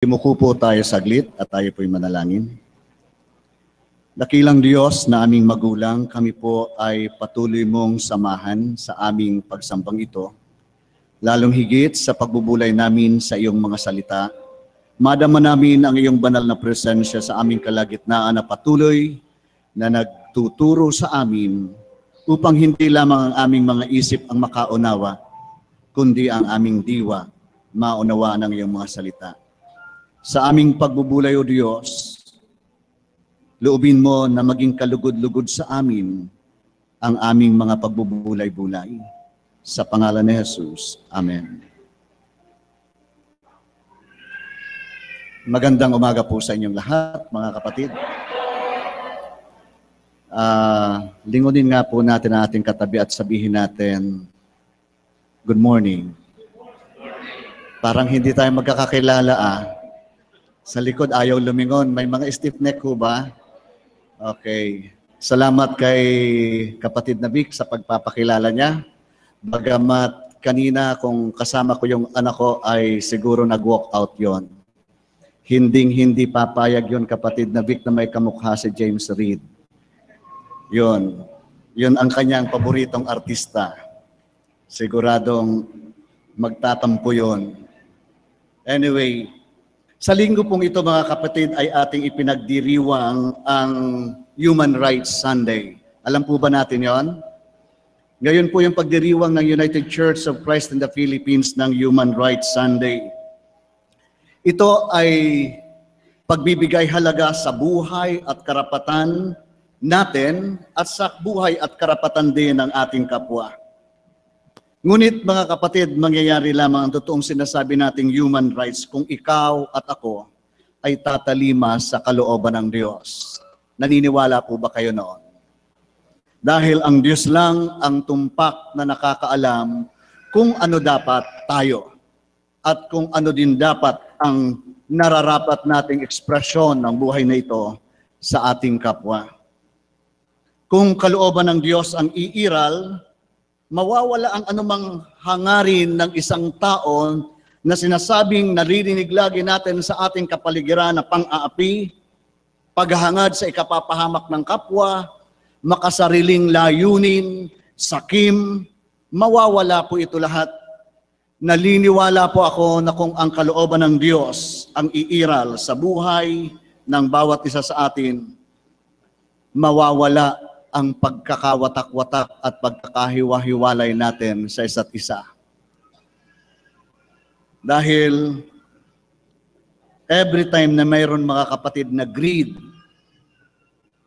Imuko po tayo saglit at tayo po'y manalangin. Dakilang Diyos na aming magulang, kami po ay patuloy mong samahan sa aming pagsambang ito, lalong higit sa pagbubulay namin sa iyong mga salita. Madama namin ang iyong banal na presensya sa aming kalagitnaan na patuloy na nagtuturo sa amin upang hindi lamang ang aming mga isip ang makaunawa, kundi ang aming diwa maunawaan ang iyong mga salita. Sa aming pagbubulay, O Diyos, loobin mo na maging kalugod-lugod sa amin ang aming mga pagbubulay-bulay. Sa pangalan ni Jesus. Amen. Magandang umaga po sa inyong lahat, mga kapatid. Lingunin nga po natin ang ating katabi at sabihin natin, good morning. Parang hindi tayo magkakakilala Sa likod ayaw lumingon. May mga stiff neck ho ba? Okay. Salamat kay kapatid na Vic sa pagpapakilala niya. Bagamat kanina kung kasama ko yung anak ko ay siguro nag-walk out yon. Hindi papayag yon kapatid na Vic na may kamukha si James Reid. Yun ang kanyang paboritong artista. Siguradong magtatampo yon. Anyway, sa linggo pong ito mga kapatid ay ating ipinagdiriwang ang Human Rights Sunday. Alam po ba natin yon? Ngayon po yung pagdiriwang ng United Church of Christ in the Philippines ng Human Rights Sunday. Ito ay pagbibigay halaga sa buhay at karapatan natin at sa buhay at karapatan din ng ating kapwa. Ngunit mga kapatid, mangyayari lamang ang totoong sinasabi nating human rights kung ikaw at ako ay tatalima sa kalooban ng Diyos. Naniniwala po ba kayo noon? Dahil ang Diyos lang ang tumpak na nakakaalam kung ano dapat tayo at kung ano din dapat ang nararapat nating ekspresyon ng buhay na ito sa ating kapwa. Kung kalooban ng Diyos ang iiral, mawawala ang anumang hangarin ng isang tao na sinasabing naririnig lagi natin sa ating kapaligiran na pang-aapi, paghahangad sa ikapapahamak ng kapwa, makasariling layunin, sakim, mawawala po ito lahat. Naliniwala po ako na kung ang kalooban ng Diyos ang iiral sa buhay ng bawat isa sa atin, mawawala ang pagkakawatak-watak at pagkakahiwa-hiwalay natin sa isa't isa. Dahil every time na mayroon mga kapatid na greed,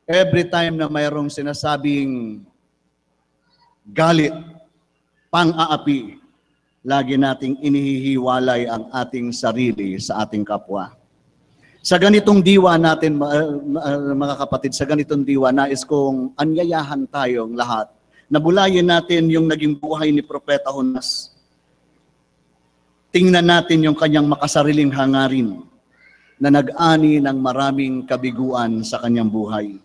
every time na mayroong sinasabing galit, pang-aapi, lagi nating inihihiwalay ang ating sarili sa ating kapwa. Sa ganitong diwa natin, mga kapatid, sa ganitong diwa, nais kong anyayahan tayong lahat. Nabulayin natin yung naging buhay ni Propeta Jonas. Tingnan natin yung kanyang makasariling hangarin na nag-ani ng maraming kabiguan sa kanyang buhay.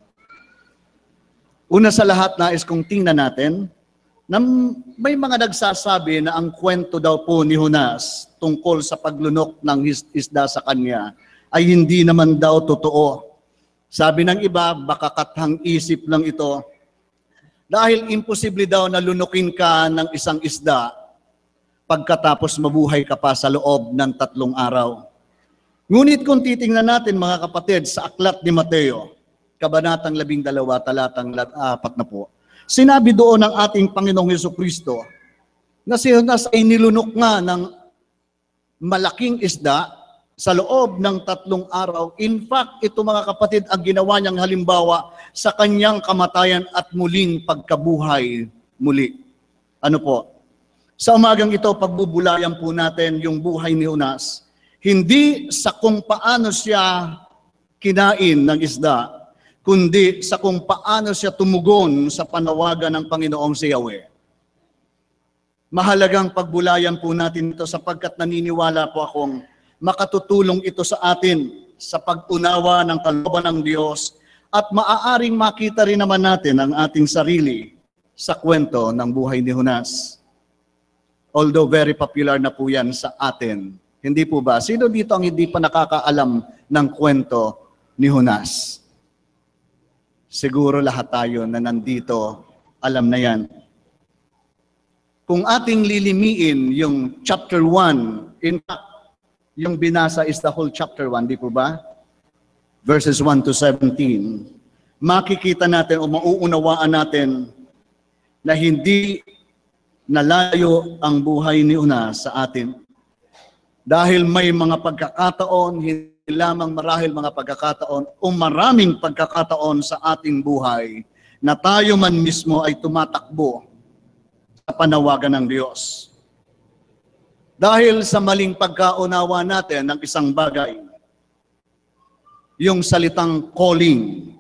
Una sa lahat, nais kong tingnan natin na may mga nagsasabi na ang kwento daw po ni Jonas tungkol sa paglunok ng isda sa kanya ay hindi naman daw totoo. Sabi ng iba, baka kathang isip lang ito. Dahil imposible daw na lunukin ka ng isang isda pagkatapos mabuhay ka pa sa loob ng 3 araw. Ngunit kung titingnan natin mga kapatid sa aklat ni Mateo, Kabanatang 12, talatang 4 na po, sinabi doon ng ating Panginoong Jesucristo na si Jonas ay nilunok nga ng malaking isda sa loob ng 3 araw. In fact, ito mga kapatid, ang ginawa niyang halimbawa sa kanyang kamatayan at muling pagkabuhay muli. Ano po? Sa umagang ito, pagbubulayan po natin yung buhay ni Jonas. Hindi sa kung paano siya kinain ng isda, kundi sa kung paano siya tumugon sa panawagan ng Panginoong si Yahweh. Mahalagang pagbulayan po natin ito sapagkat naniniwala po akong makatutulong ito sa atin sa pag-unawa ng kalooban ng Diyos at maaaring makita rin naman natin ang ating sarili sa kwento ng buhay ni Jonas. Although very popular na po yan sa atin, Hindi po ba? Sino dito ang hindi pa nakakaalam ng kwento ni Jonas? Siguro lahat tayo na nandito, alam na yan. Kung ating lilimiin yung chapter 1, in fact, yung binasa is the whole chapter 1, di po ba? Verses 1 to 17. Makikita natin o mauunawaan natin na hindi nalayo ang buhay ni Jonas sa atin. Dahil may mga pagkakataon, hindi lamang marahil mga pagkakataon o maraming pagkakataon sa ating buhay na tayo man mismo ay tumatakbo sa panawagan ng Diyos. Dahil sa maling pagkaunawa natin ng isang bagay, yung salitang calling.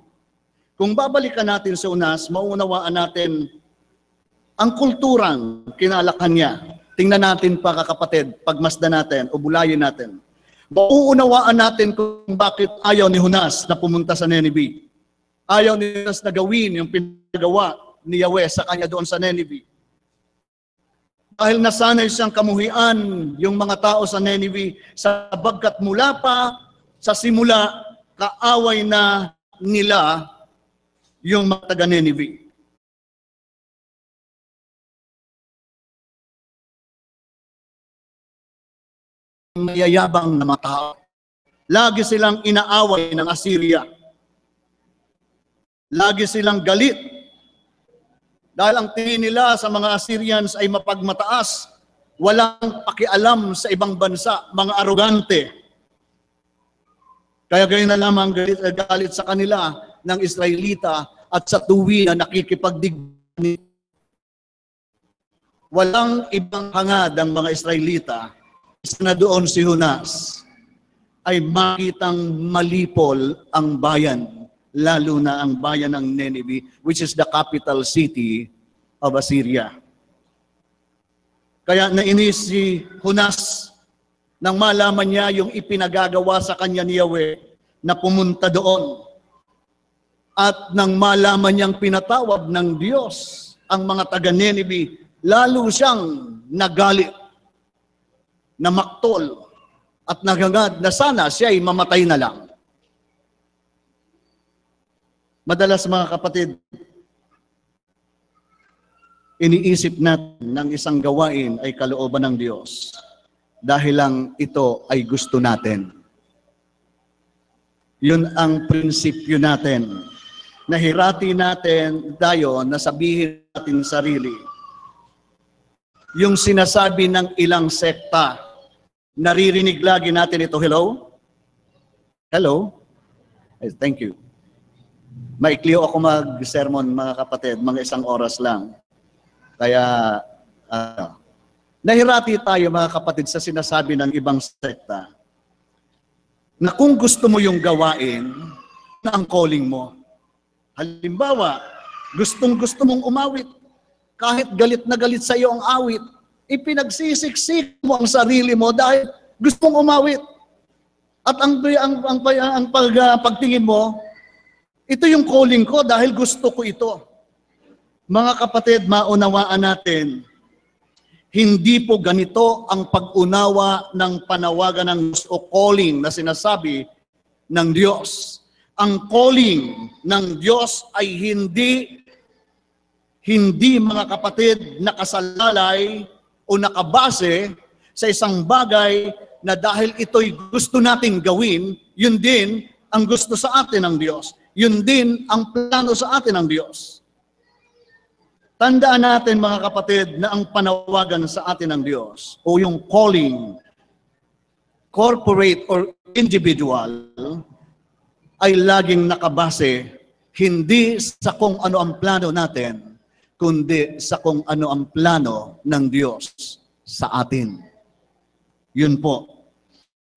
Kung babalikan natin sa Jonas, mauunawaan natin ang kulturang kinalakhan niya. Tingnan natin pa kakapatid, pagmasdan natin o bulayin natin. Mauunawaan natin kung bakit ayaw ni Jonas na pumunta sa Nineveh. Ayaw ni Jonas na gawin yung pinagawa ni Yahweh sa kanya doon sa Nineveh. Dahil nasanay siyang kamuhian yung mga tao sa Nineveh, sabagkat mula pa sa simula, kaaway na nila yung mga taga-Nineveh. Mayayabang na mga tao. Lagi silang inaaway ng Assyria. Lagi silang galit. Dahil ang tingin nila sa mga Assyrians ay mapagmataas, walang pakialam sa ibang bansa, mga arogante. Kaya ganyan na lamang galit sa kanila ng Israelita at sa tuwi na nakikipagdigmaan. Walang ibang hangad ang mga Israelita. Isa na doon si Jonas ay makitang malipol ang bayan, lalo na ang bayan ng Nineveh, which is the capital city of Assyria. Kaya nainis si Jonas nang malaman niya yung ipinagagawa sa kanya ni Yahweh na pumunta doon. At nang malaman niyang pinatawag ng Diyos ang mga taga-Nineveh, lalo siyang nagalit, namaktol, at nagangad na sana siya ay mamatay na lang. Madalas mga kapatid, iniisip natin ng isang gawain ay kalooban ng Diyos dahil lang ito ay gusto natin. Yun ang prinsipyo natin. Nahirati natin tayo na sabihin natin sarili. Yung sinasabi ng ilang sekta, naririnig lagi natin ito. Hello? Hello? Thank you. Maikliw ako mag-sermon, mga kapatid, mga 1 oras lang. Kaya, nahirati tayo, mga kapatid, sa sinasabi ng ibang sekta na kung gusto mo yung gawain na ang calling mo. Halimbawa, gustong-gusto mong umawit, kahit galit na galit sa iyo ang awit, ipinagsisiksik mo ang sarili mo dahil gusto mong umawit. At ang pagtingin mo, ito yung calling ko dahil gusto ko ito. Mga kapatid, maunawaan natin, hindi po ganito ang pag-unawa ng panawagan ng Diyos o calling na sinasabi ng Diyos. Ang calling ng Diyos ay hindi mga kapatid nakasalalay o nakabase sa isang bagay na dahil ito'y gusto nating gawin, yun din ang gusto sa atin ng Diyos. Yun din ang plano sa atin ng Diyos. Tandaan natin mga kapatid na ang panawagan sa atin ng Diyos o yung calling, corporate or individual, ay laging nakabase hindi sa kung ano ang plano natin, kundi sa kung ano ang plano ng Diyos sa atin. Yun po.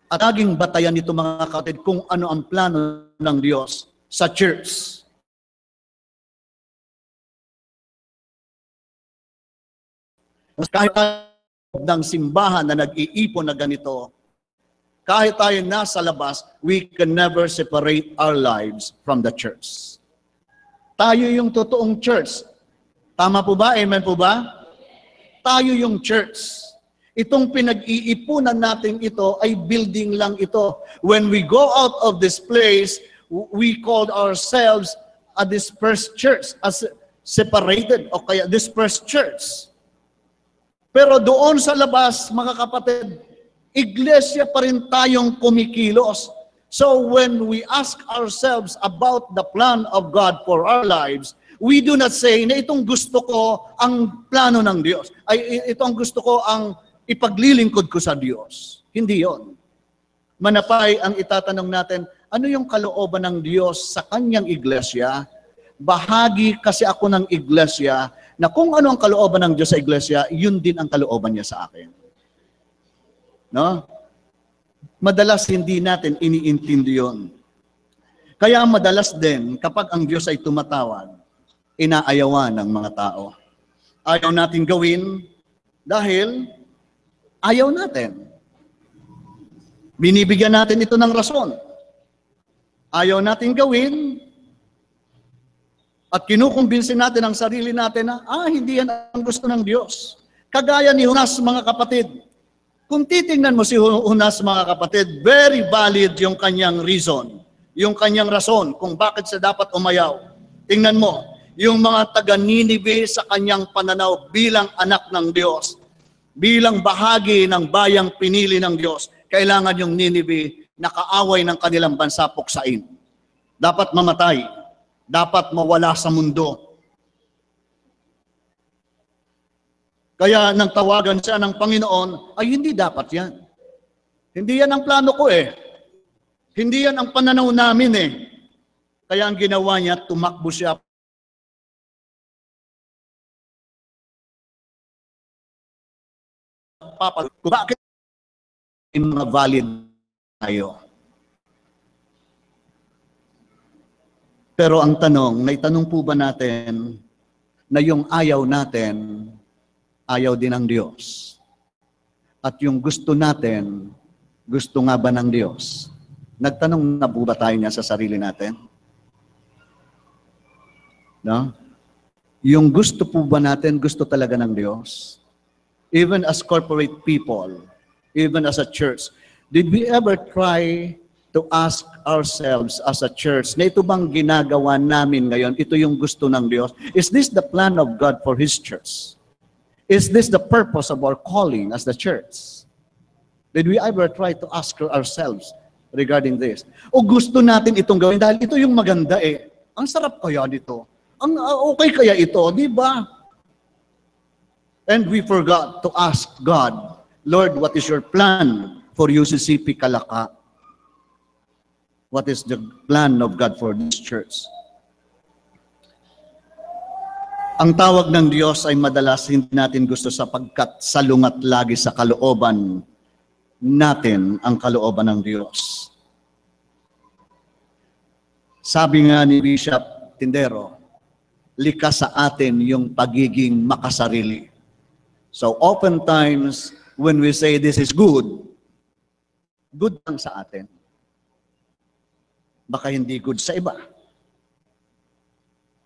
At laging batayan nito mga kapatid kung ano ang plano ng Diyos sa church. Kahit ng simbahan na nag-iipon na ganito, kahit tayo nasa labas, we can never separate our lives from the church. Tayo yung totoong church. Tama po ba? Amen po ba? Tayo yung church. Itong pinag-iipunan natin ito ay building lang ito. When we go out of this place, we called ourselves a dispersed church, as separated o kaya dispersed church. Pero doon sa labas, mga kapatid, iglesia pa rin tayong kumikilos. So when we ask ourselves about the plan of God for our lives, we do not say na itong gusto ko ang plano ng Diyos. Ay itong gusto ko ang ipaglilingkod ko sa Diyos. Hindi yon. Manapay ang itatanong natin, ano yung kalooban ng Diyos sa kanyang iglesia? Bahagi kasi ako ng iglesia na kung ano ang kalooban ng Diyos sa iglesia, yun din ang kalooban niya sa akin. No? Madalas hindi natin iniintindi yun. Kaya madalas din, kapag ang Diyos ay tumatawag, inaayawan ng mga tao. Ayaw natin gawin dahil ayaw natin. Binibigyan natin ito ng rason. Ayaw natin gawin at kinukumbinsin natin ang sarili natin na, hindi yan ang gusto ng Diyos. Kagaya ni Jonas, mga kapatid. Kung titingnan mo si Jonas, mga kapatid, very valid yung kanyang reason, yung kanyang rason kung bakit siya dapat umayaw. Tingnan mo, yung mga taga-Ninive sa kanyang pananaw bilang anak ng Diyos, bilang bahagi ng bayang pinili ng Diyos, kailangan yung Ninive nakaaway ng kanilang bansa puksain. Dapat mamatay, dapat mawala sa mundo. Kaya nang tawagan siya ng Panginoon, ay hindi dapat yan. Hindi yan ang plano ko eh. Hindi yan ang pananaw namin eh. Kaya ang ginawa niya, tumakbo siya. Papa, bakit mga valid tayo? Pero ang tanong, naitanong po ba natin na yung ayaw natin, ayaw din ng Diyos? At yung gusto natin, gusto nga ba ng Diyos? Nagtanong na po ba tayo niya sa sarili natin? No? Yung gusto po ba natin, gusto talaga ng Diyos? Even as corporate people, even as a church, did we ever try to ask ourselves as a church, na ito bang ginagawa namin ngayon, ito yung gusto ng Diyos? Is this the plan of God for His church? Is this the purpose of our calling as the church? Did we ever try to ask ourselves regarding this? O gusto natin itong gawin dahil ito yung maganda eh. Ang sarap kaya nito? Ang okay kaya ito, di ba? And we forgot to ask God, Lord, what is your plan for UCCP Kalaka? What is the plan of God for this church? Ang tawag ng Diyos ay madalas hindi natin gusto sapagkat salungat lagi sa kalooban natin ang kalooban ng Diyos. Sabi nga ni Bishop Tindero, likas sa atin yung pagiging makasarili. So oftentimes, when we say this is good, good lang sa atin. Baka hindi good sa iba.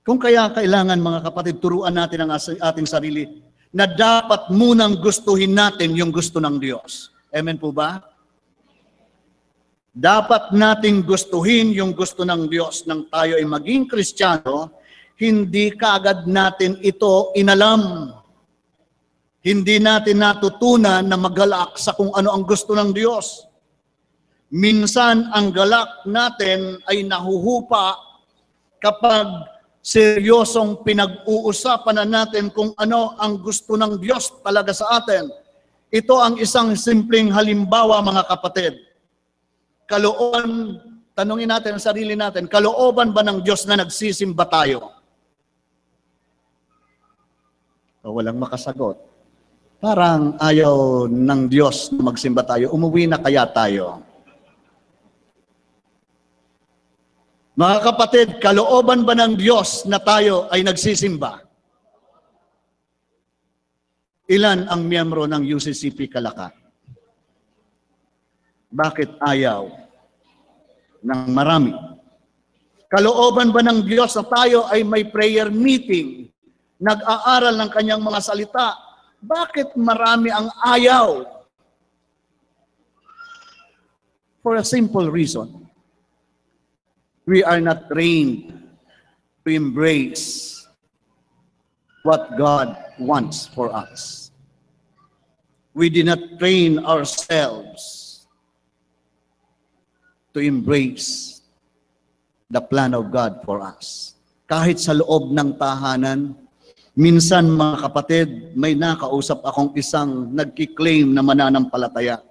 Kung kaya kailangan, mga kapatid, turuan natin ang ating sarili na dapat munang gustuhin natin yung gusto ng Diyos. Amen po ba? Dapat nating gustuhin yung gusto ng Diyos nang tayo ay maging Kristiyano, hindi kaagad natin ito inalam. Hindi natin natutunan na magalak sa kung ano ang gusto ng Diyos. Minsan, ang galak natin ay nahuhupa kapag seryosong pinag-uusapan na natin kung ano ang gusto ng Diyos talaga sa atin. Ito ang isang simpleng halimbawa, mga kapatid. Kalooban, tanungin natin ang sarili natin, kalooban ba ng Diyos na nagsisimba tayo? O, walang makasagot. Parang ayaw ng Diyos na magsimba tayo. Umuwi na kaya tayo? Mga kapatid, kalooban ba ng Diyos na tayo ay nagsisimba? Ilan ang miyembro ng UCCP Kalaka? Bakit ayaw ng marami? Kalooban ba ng Diyos na tayo ay may prayer meeting, nag-aaral ng kanyang mga salita? Bakit marami ang ayaw? For a simple reason. We are not trained to embrace what God wants for us. We did not train ourselves to embrace the plan of God for us. Kahit sa loob ng tahanan, minsan mga kapatid, may nakausap akong isang nagkiklaim na mananampalataya.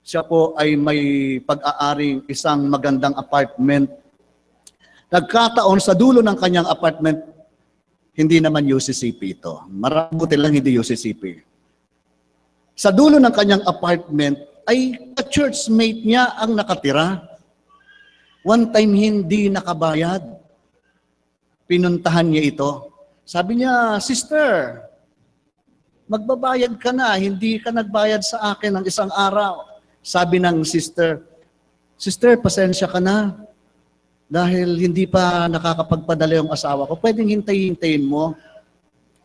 Siya po ay may pag-aaring isang magandang apartment. Nagkataon sa dulo ng kanyang apartment, hindi naman UCCP ito. Marabuti lang hindi UCCP. Sa dulo ng kanyang apartment ay ka-churchmate niya ang nakatira. One time hindi nakabayad. Pinuntahan niya ito. Sabi niya, "Sister, magbabayad ka na, hindi ka nagbayad sa akin ng isang araw." Sabi ng sister, "Sister, pasensya ka na. Dahil hindi pa nakakapagpadala yung asawa ko, pwedeng hintayin mo."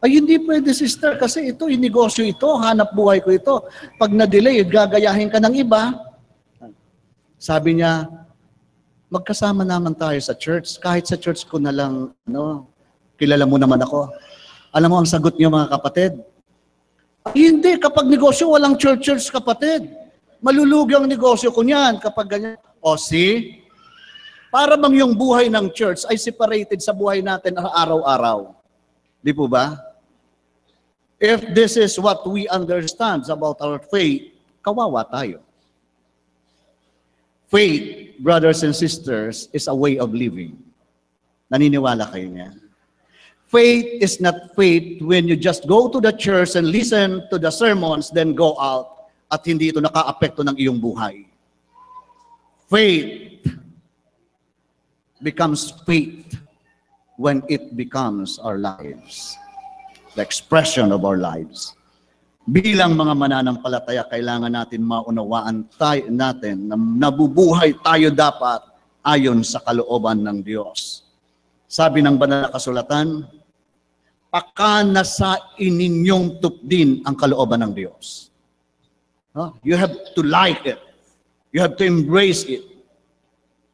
"Ay, hindi pwede, sister, kasi ito, negosyo ito, hanap buhay ko ito. Pag na-delay, gagayahin ka ng iba." Sabi niya, "Magkasama naman tayo sa church. Kahit sa church ko na lang, kilala mo naman ako." Alam mo ang sagot niyo mga kapatid? "Ay, hindi, kapag negosyo, walang church, kapatid. Malulugi ang negosyo ko niyan kapag ganyan." O see? Para bang yung buhay ng church ay separated sa buhay natin araw-araw. Di po ba? If this is what we understand about our faith, kawawa tayo. Faith, brothers and sisters, is a way of living. Naniniwala kayo niya? Faith is not faith when you just go to the church and listen to the sermons, then go out, at hindi ito naka-apekto ng iyong buhay. Faith becomes faith when it becomes our lives. The expression of our lives. Bilang mga mananampalataya, kailangan natin maunawaan natin na nabubuhay tayo dapat ayon sa kalooban ng Diyos. Sabi ng banal na kasulatan, "Pakana sa ininyong tupdin ang kalooban ng Diyos." You have to like it. You have to embrace it.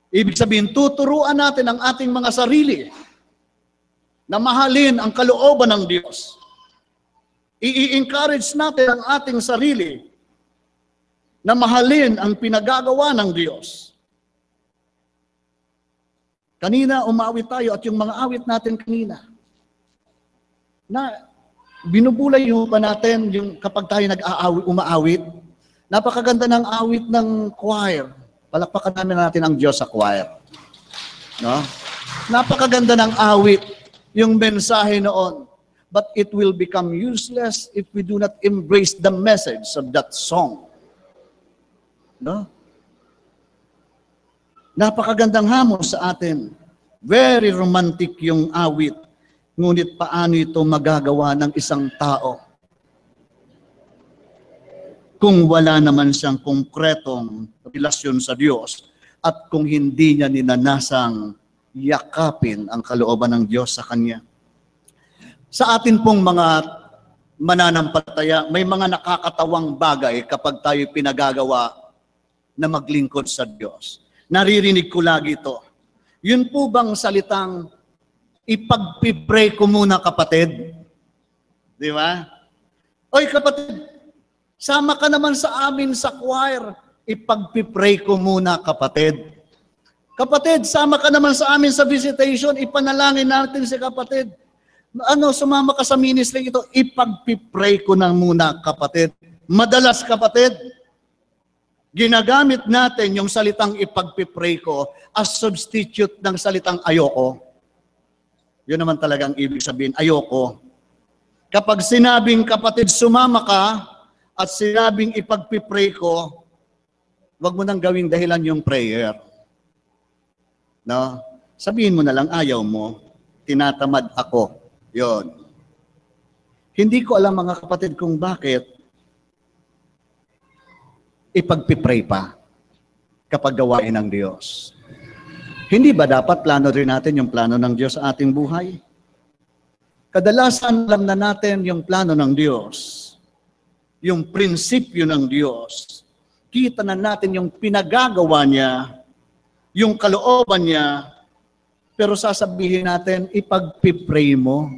Ibig sabihin, tuturuan natin ang ating mga sarili na mahalin ang kalooban ng Diyos. I-encourage natin ang ating sarili na mahalin ang pinagagawa ng Diyos. Kanina, umawit tayo at yung mga awit natin kanina, na binubulay yung pa natin yung kapag tayo umaawit. Napakaganda ng awit ng choir. Palakpakan natin ang Diyos sa choir. No? Napakaganda ng awit, yung mensahe noon. But it will become useless if we do not embrace the message of that song. No? Napakagandang hamon sa atin. Very romantic yung awit. Ngunit paano ito magagawa ng isang tao kung wala naman siyang konkretong relasyon sa Diyos at kung hindi niya ninanasang yakapin ang kalooban ng Diyos sa Kanya? Sa atin pong mga mananampalataya, may mga nakakatawang bagay kapag tayo pinagagawa na maglingkod sa Diyos. Naririnig ko lagi ito. Yun po bang salitang, "Ipagpipray ko muna, kapatid"? Di ba? "Oy, kapatid, sama ka naman sa amin sa choir. Ipagpipray ko muna, kapatid." "Kapatid, sama ka naman sa amin sa visitation. Ipanalangin natin si kapatid." Sumama ka sa ministry ito. "Ipagpipray ko na muna, kapatid." Madalas, kapatid, ginagamit natin yung salitang "ipagpipray ko" as substitute ng salitang "ayoko." Yun naman talagang ibig sabihin, ayoko. Kapag sinabing "kapatid, sumama ka," at sinabing "ipagpipray ko," wag mo nang gawing dahilan yung prayer. No? Sabihin mo na lang, ayaw mo, tinatamad ako. Yon. Hindi ko alam mga kapatid kung bakit ipagpipray pa kapag gawain ng Diyos. Hindi ba dapat plano rin natin yung plano ng Diyos sa ating buhay? Kadalasan alam na natin yung plano ng Diyos. yung prinsipyo ng Diyos, kita na natin yung pinagagawa niya, yung kalooban niya, pero sasabihin natin, ipagpipray mo.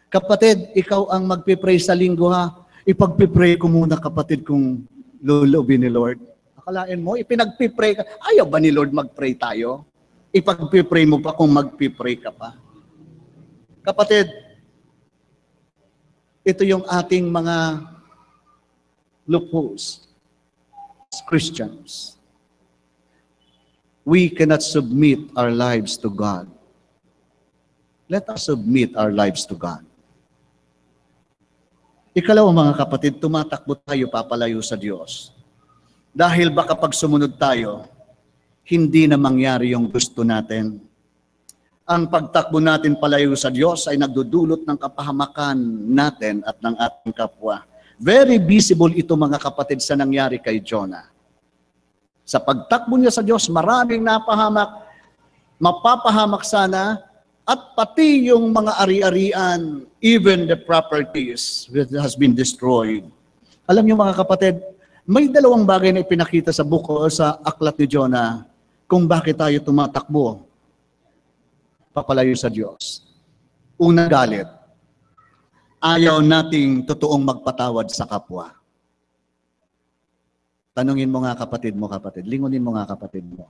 Kapatid, ikaw ang magpipray sa linggo ha. Ipagpipray ko muna kapatid kung lulubin ni Lord. Akalain mo, ipinagpipray ka. Ayaw ba ni Lord magpray tayo? Ipagpipray mo pa kung magpipray ka pa. Kapatid, ito yung ating mga loopholes as Christians. We cannot submit our lives to God. Let us submit our lives to God. Ikalawa mga kapatid, tumatakbo tayo papalayo sa Diyos. Dahil baka pag sumunod tayo, hindi na mangyari yung gusto natin. Ang pagtakbo natin palayo sa Diyos ay nagdudulot ng kapahamakan natin at ng ating kapwa. Very visible ito mga kapatid sa nangyari kay Jonah. Sa pagtakbo niya sa Diyos, maraming napahamak, mapapahamak sana, at pati yung mga ari-arian, even the properties that has been destroyed. Alam niyo mga kapatid, may dalawang bagay na ipinakita sa buko sa aklat ni Jonah kung bakit tayo tumatakbo papalayo sa Diyos. Una, galit. Ayaw nating totoong magpatawad sa kapwa. Tanungin mo nga kapatid mo, kapatid. Lingunin mo nga kapatid mo.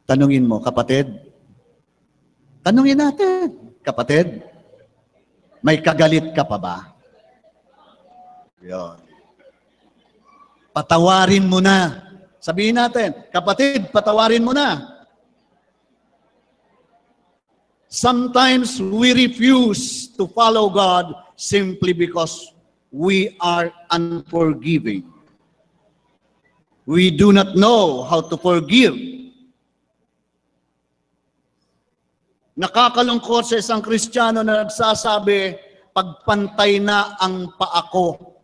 Tanungin mo, kapatid. Tanungin natin, kapatid. May kagalit ka pa ba? Yun. Patawarin mo na. Sabihin natin, kapatid, patawarin mo na. Sometimes we refuse to follow God simply because we are unforgiving. We do not know how to forgive. Nakakalungkot sa isang Kristiyano na nagsasabi, pagpantay na ang paa ko.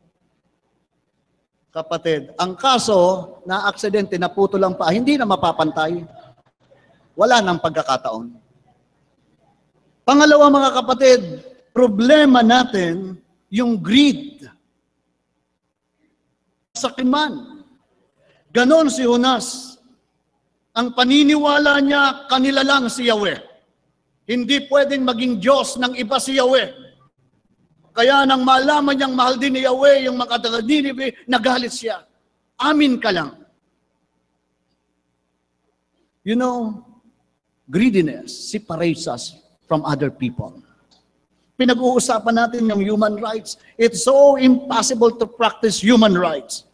Kapatid, ang kaso na aksidente, naputo lang paa, hindi na mapapantay. Wala nang pagkakataon. Pangalawa mga kapatid, problema natin yung greed. Sakiman. Ganon si Jonas. Ang paniniwala niya, kanila lang si Yahweh. Hindi pwedeng maging Diyos ng iba si Yahweh. Kaya nang malaman niyang mahal din ni Yahweh, yung mga taga Ninive, nagalit siya. Amin ka lang. You know, greediness separates us from other people. Pinag-uusapan natin yung human rights. It's so impossible to practice human rights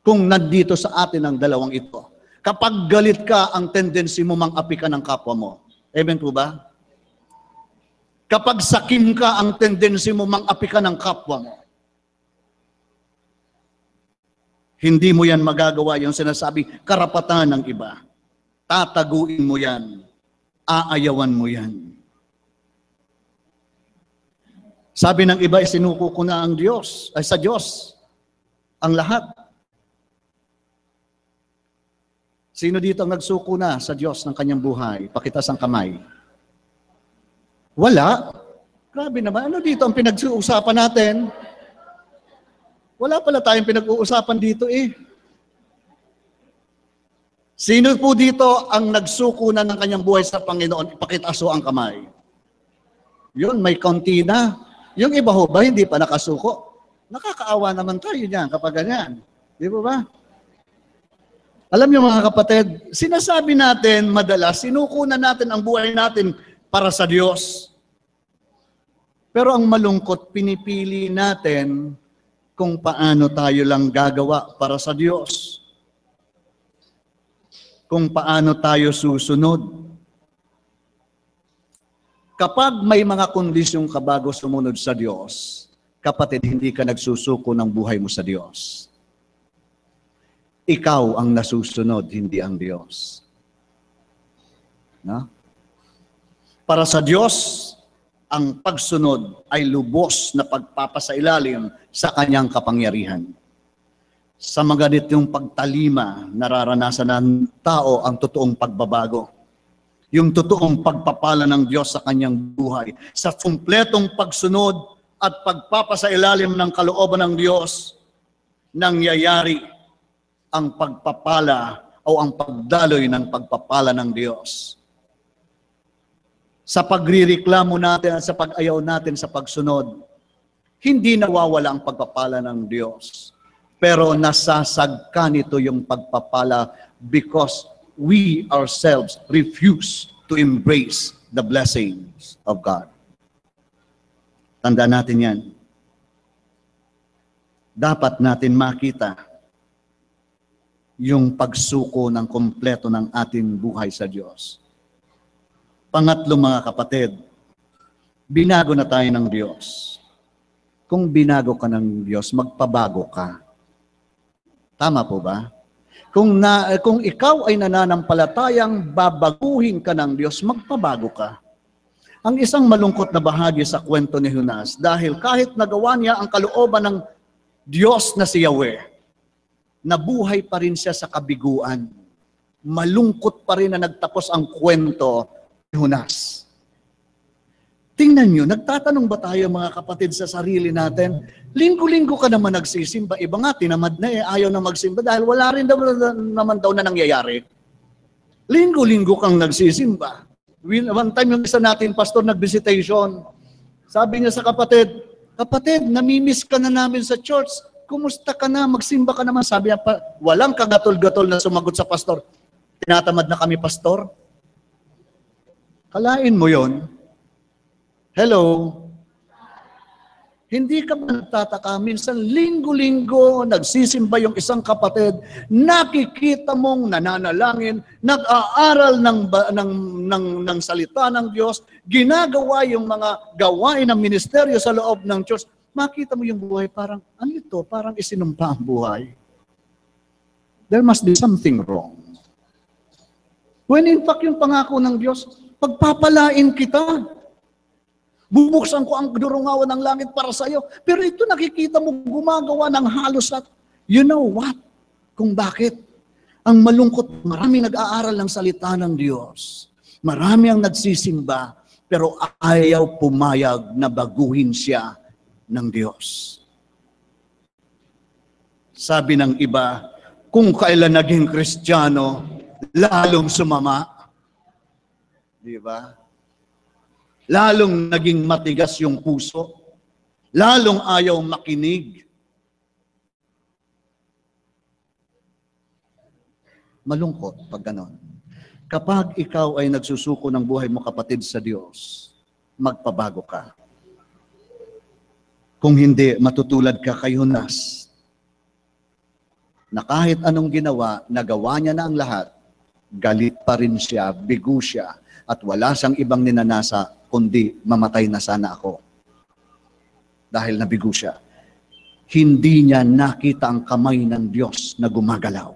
kung nandito sa atin ang dalawang ito. Kapag galit ka, ang tendency mo mang-api ka ng kapwa mo. Amen po ba? Kapag sakim ka, ang tendency mo mang-api ka ng kapwa mo. Hindi mo yan magagawa yung sinasabi, karapatan ng iba. Tataguin mo yan. Aayawan mo yan. Sabi ng iba, isinuko ko na ang Diyos, ay sa Diyos, ang lahat. Sino dito ang nagsuko na sa Diyos ng kanyang buhay? Pakitas ang kamay. Wala. Grabe naman. Ano dito ang pinag-uusapan natin? Wala pala tayong pinag-uusapan dito eh. Sino po dito ang nagsuko na ng kanyang buhay sa Panginoon? Ipakitaso ang kamay. Yun, may kaunti na. Yung iba ho ba, hindi pa nakasuko? Nakakaawa naman tayo niyan kapag ganyan. Di ba ba? Alam niyo mga kapatid, sinasabi natin madalas, sinuko na natin ang buhay natin para sa Diyos. Pero ang malungkot, pinipili natin kung paano tayo lang gagawa para sa Diyos. Kung paano tayo susunod. Kapag may mga kondisyong ka bago sumunod sa Diyos, kapatid, hindi ka nagsusuko ng buhay mo sa Diyos. Ikaw ang nasusunod, hindi ang Diyos. No? Para sa Diyos, ang pagsunod ay lubos na pagpapasailalim sa kanyang kapangyarihan. Sa mga ganitong pagtalima, nararanasan ng tao ang totoong pagbabago. Yung totoong pagpapala ng Diyos sa kanyang buhay. Sa kumpletong pagsunod, at pagpapasailalim ng kalooban ng Diyos, nangyayari ang pagpapala o ang pagdaloy ng pagpapala ng Diyos. Sa pagrireklamo natin at sa pag-ayaw natin sa pagsunod, hindi nawawala ang pagpapala ng Diyos. Pero nasasagka nito yung pagpapala because we ourselves refuse to embrace the blessings of God. Tandaan natin yan. Dapat natin makita yung pagsuko ng kompleto ng ating buhay sa Diyos. Pangatlo, mga kapatid, binago na tayo ng Diyos. Kung binago ka ng Diyos, magpabago ka. Tama po ba? Kung ikaw ay nananampalatayang babaguhin ka ng Diyos, magpabago ka. Ang isang malungkot na bahagi sa kwento ni Jonas, dahil kahit nagawa niya ang kalooban ng Diyos na si Yahweh, nabuhay pa rin siya sa kabiguan. Malungkot pa rin na nagtapos ang kwento ni Jonas. Tingnan nyo, nagtatanong ba tayo mga kapatid sa sarili natin, linggo-linggo ka naman nagsisimba, iba nga tinamad na ayaw na magsimba dahil wala rin naman daw na nangyayari. Linggo-linggo kang nagsisimba. One time yung isa natin, pastor, nag-visitation. Sabi niya sa kapatid, kapatid, namimiss ka na namin sa church. Kumusta ka na? Magsimba ka naman. Sabi niya, walang kagatol-gatol na sumagot sa pastor. Tinatamad na kami, pastor. Kalain mo yon. Hello? Hindi ka ba nagtataka? Minsan, linggo-linggo, nagsisimba yung isang kapatid, nakikita mong nananalangin, nag-aaral ng salita ng Diyos, ginagawa yung mga gawain ng ministeryo sa loob ng Diyos. Makita mo yung buhay, parang, ano ito? Parang isinumpa ang buhay. There must be something wrong. When in fact, yung pangako ng Diyos, pagpapalain kita. Bubuksan ko ang durungawan ng langit para sa iyo. Pero ito nakikita mo gumagawa ng halos at you know what? Kung bakit? Ang malungkot, marami nag-aaral ng salita ng Diyos. Marami ang nagsisimba, pero ayaw pumayag na baguhin siya ng Diyos. Sabi ng iba, kung kailan naging Kristiyano, lalong sumama. Di ba? Lalong naging matigas yung puso. Lalong ayaw makinig. Malungkot pag ganon. Kapag ikaw ay nagsusuko ng buhay mo, kapatid, sa Diyos, magpabago ka. Kung hindi, matutulad ka kay Jonas, na kahit anong ginawa, nagawa niya na ang lahat, galit pa rin siya, bigo siya, at wala siyang ibang ninanasa, kundi mamatay na sana ako. Dahil nabigo siya. Hindi niya nakita ang kamay ng Diyos na gumagalaw.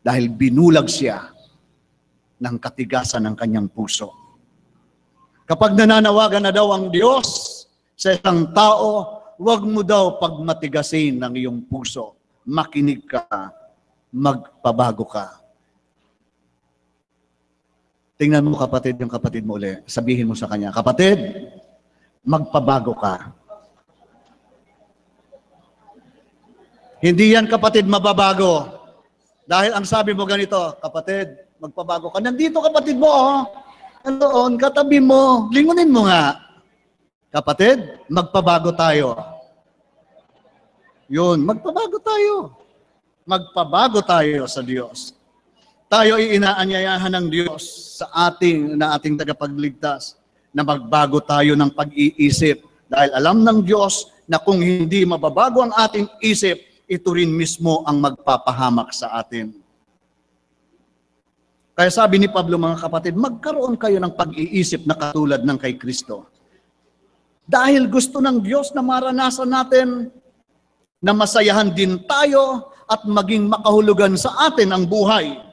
Dahil binulag siya ng katigasan ng kanyang puso. Kapag nananawagan na daw ang Diyos sa isang tao, huwag mo daw pagmatigasin ng iyong puso. Makinig ka, magpabago ka. Tingnan mo kapatid, yung kapatid mo uli. Sabihin mo sa kanya, kapatid, magpabago ka. Hindi yan kapatid mababago. Dahil ang sabi mo ganito, kapatid, magpabago ka. Nandito kapatid mo, oh. Nandoon, katabi mo. Lingunin mo nga. Kapatid, magpabago tayo. Yun, magpabago tayo. Magpabago tayo sa Diyos. Tayo ay inaanyayahan ng Diyos sa ating tagapagligtas na magbago tayo ng pag-iisip. Dahil alam ng Diyos na kung hindi mababago ang ating isip, ito rin mismo ang magpapahamak sa atin. Kaya sabi ni Pablo, mga kapatid, magkaroon kayo ng pag-iisip na katulad ng kay Kristo. Dahil gusto ng Diyos na maranasan natin na masayahan din tayo at maging makahulugan sa atin ang buhay.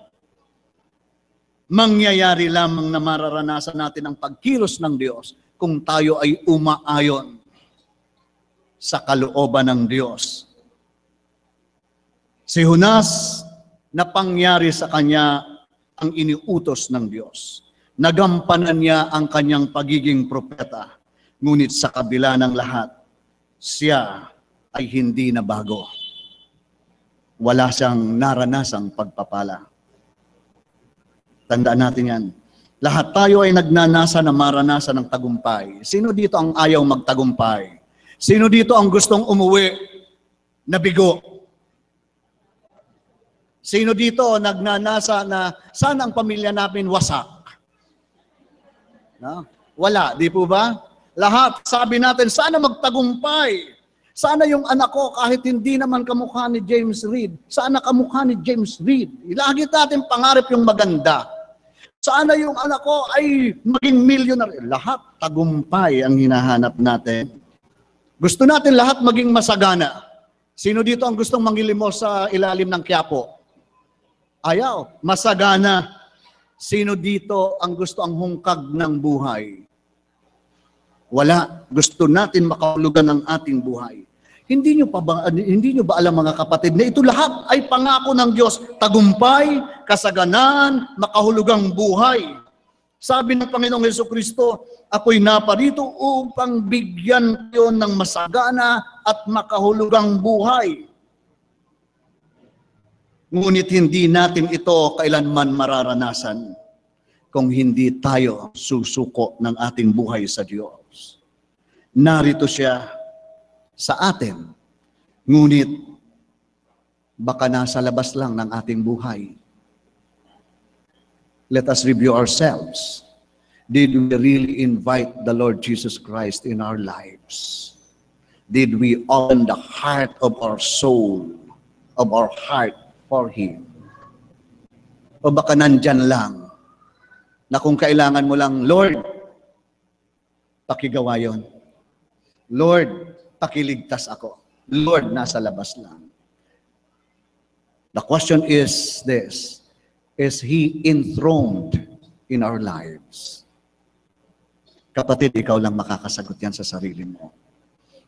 Mangyayari lamang na mararanasan natin ang pagkilos ng Diyos kung tayo ay umaayon sa kalooban ng Diyos. Si Jonas, napangyari sa kanya ang iniutos ng Diyos. Nagampanan niya ang kanyang pagiging propeta. Ngunit sa kabila ng lahat, siya ay hindi na bago. Wala siyang naranasang pagpapala. Tandaan natin yan. Lahat tayo ay nagnanasa na maranasan ng tagumpay. Sino dito ang ayaw magtagumpay? Sino dito ang gustong umuwi na bigo? Sino dito nagnanasa na sana ang pamilya namin wasak? No? Wala, di po ba? Lahat, sabi natin, sana magtagumpay. Sana yung anak ko, kahit hindi naman kamukha ni James Reid, sana kamukha ni James Reid. Lagi natin pangarap yung maganda. Sana yung anak ko ay maging millionaire. Lahat tagumpay ang hinahanap natin. Gusto natin lahat maging masagana. Sino dito ang gustong mangilimos sa ilalim ng Quiapo? Ayaw. Masagana. Sino dito ang gusto ang hungkag ng buhay? Wala. Gusto natin makahulugan ng ating buhay. Hindi nyo ba alam mga kapatid na ito lahat ay pangako ng Diyos, tagumpay, kasaganan, makahulugang buhay. Sabi ng Panginoong Jesucristo, ako'y naparito upang bigyan kayo ng masagana at makahulugang buhay. Ngunit hindi natin ito kailanman mararanasan kung hindi tayo susuko ng ating buhay sa Diyos. Narito siya sa atin. Ngunit, baka nasa labas lang ng ating buhay. Let us review ourselves. Did we really invite the Lord Jesus Christ in our lives? Did we open the heart of our soul, of our heart for Him? O baka nandyan lang, na kung kailangan mo lang, Lord, pakigawa yon. Lord, pakiligtas ako. Lord, nasa labas lang. The question is this, is He enthroned in our lives? Kapatid, ikaw lang makakasagot yan sa sarili mo.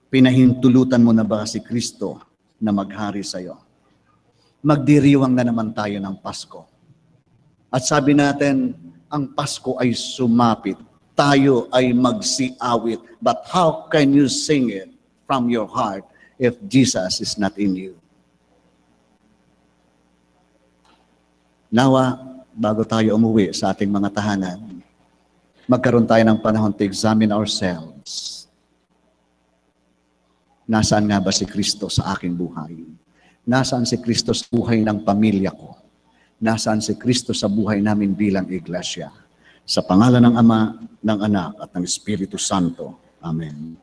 Pinahintulutan mo na ba si Kristo na maghari sa'yo? Magdiriwang na naman tayo ng Pasko. At sabi natin, ang Pasko ay sumapit. Tayo ay magsiawit. But how can you sing it from your heart if Jesus is not in you? Nawa, bago tayo umuwi sa ating mga tahanan, magkaroon tayo ng panahon to examine ourselves. Nasaan nga ba si Kristo sa aking buhay? Nasaan si Kristo sa buhay ng pamilya ko? Nasaan si Kristo sa buhay namin bilang iglesia? Sa pangalan ng Ama, ng Anak, at ng Espiritu Santo. Amen.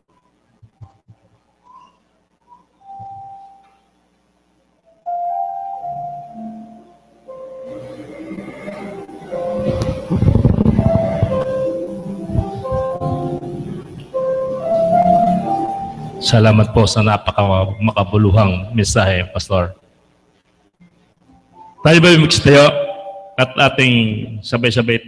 Salamat po sa makabuluhang mensahe, Pastor. Tayo ba magstayo at ating sabay-sabay